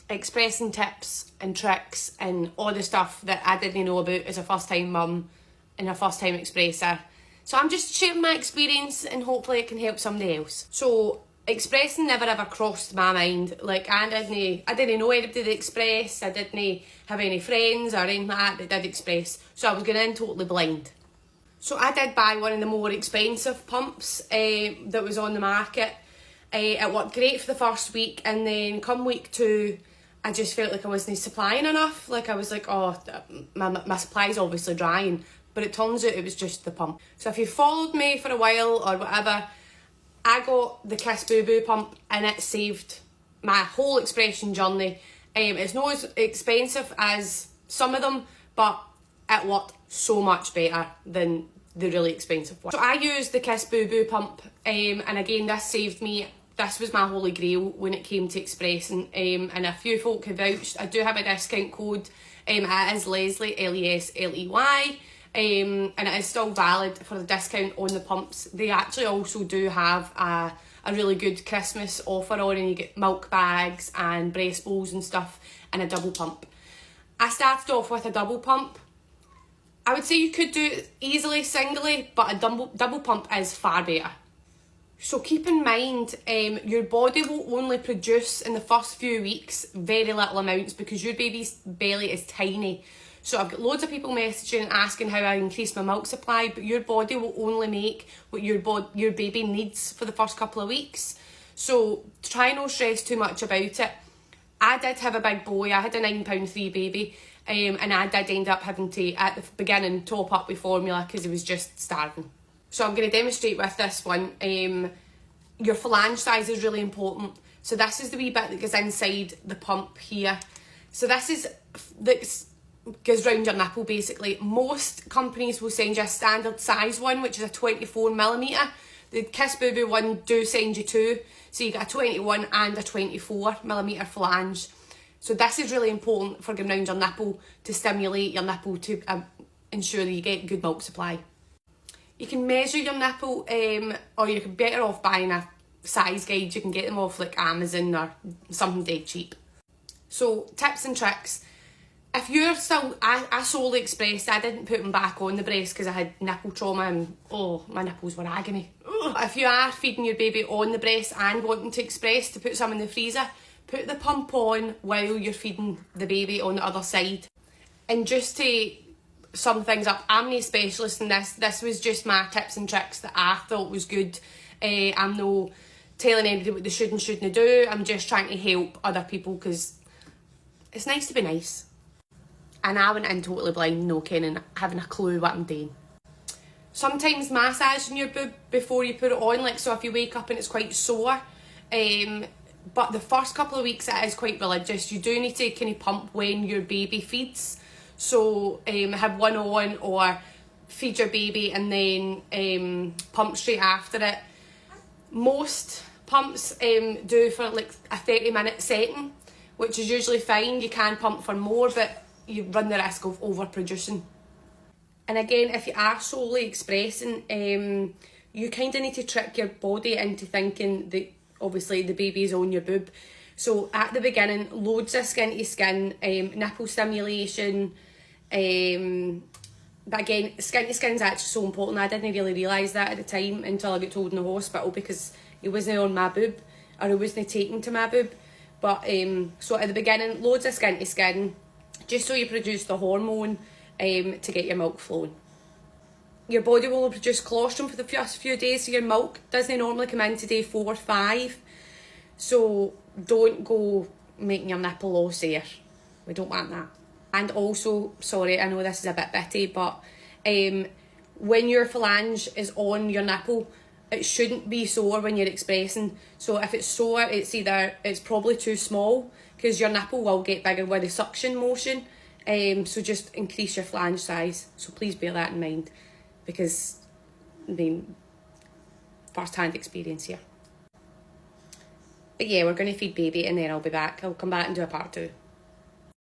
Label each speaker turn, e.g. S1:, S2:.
S1: expressing tips and tricks and all the stuff that I didn't know about as a first time mum and a first time expresser. So I'm just sharing my experience and hopefully it can help somebody else. So expressing never ever crossed my mind. Like I didn't know anybody that express. I didn't have any friends or anything like that did express. So I was going in totally blind. So I did buy one of the more expensive pumps that was on the market. It worked great for the first week, and then come week 2, I just felt like I wasn't supplying enough. Like I was like, oh, my supply's obviously drying. But it turns out it was just the pump. So if you followed me for a while or whatever, I got the KISSBOBO pump and it saved my whole expression journey. It's not as expensive as some of them, but it worked so much better than the really expensive one. So I used the KISSBOBO pump, and again, this saved me. This was my holy grail when it came to expressing, and a few folk have vouched. I do have a discount code. It is Lesley, Lesley. And it is still valid for the discount on the pumps. They actually also do have a really good Christmas offer on, and you get milk bags and breast bowls and stuff and a double pump. I started off with a double pump. I would say you could do it easily singly, but a double pump is far better. So keep in mind, your body will only produce in the first few weeks very little amounts because your baby's belly is tiny. So I've got loads of people messaging asking how I increase my milk supply, but your body will only make what your baby needs for the first couple of weeks. So try not to stress too much about it. I did have a big boy. I had a 9'3" baby, and I did end up having to, at the beginning, top up with formula because he was just starving. So I'm going to demonstrate with this one. Your phalange size is really important. So this is the wee bit that goes inside the pump here. So this goes round your nipple basically. Most companies will send you a standard size one, which is a 24mm. The KISSBOBO one do send you 2. So you get a 21 and a 24mm phalange. So this is really important for going round your nipple to stimulate your nipple to ensure that you get good milk supply. You can measure your nipple, or you're better off buying a size guide. You can get them off like Amazon or something dead cheap. So tips and tricks. If you're still, I solely expressed, I didn't put them back on the breast because I had nipple trauma and oh, my nipples were agony. Ugh. If you are feeding your baby on the breast and wanting to express, to put some in the freezer, put the pump on while you're feeding the baby on the other side. And just to sum things up, I'm no specialist in this. This was just my tips and tricks that I thought was good. I'm no telling anybody what they should and shouldn't do. I'm just trying to help other people because it's nice to be nice. And I went in totally blind, no kenning, having a clue what I'm doing. Sometimes massaging your boob before you put it on, like so if you wake up and it's quite sore, but the first couple of weeks it is quite religious. You do need to kind of pump when your baby feeds. So have one on or feed your baby and then pump straight after it. Most pumps do for like a 30-minute setting, which is usually fine. You can pump for more, but you run the risk of overproducing. And again, if you are solely expressing, you kind of need to trick your body into thinking that obviously the baby is on your boob. So at the beginning, loads of skin to skin, nipple stimulation, but again, skin to skin is actually so important. I didn't really realise that at the time until I got told in the hospital because it wasn't on my boob or it wasn't taken to my boob. But so at the beginning, loads of skin to skin, just so you produce the hormone to get your milk flowing. Your body will produce colostrum for the first few days, so your milk doesn't normally come in to day 4 or 5. So don't go making your nipple all sore. We don't want that. And also, sorry, I know this is a bit bitty, but when your phalange is on your nipple, it shouldn't be sore when you're expressing. So if it's sore, it's probably too small because your nipple will get bigger with the suction motion. So just increase your flange size. So please bear that in mind because, I mean, first-hand experience here. But yeah, we're going to feed baby and then I'll be back. I'll come back and do a part 2.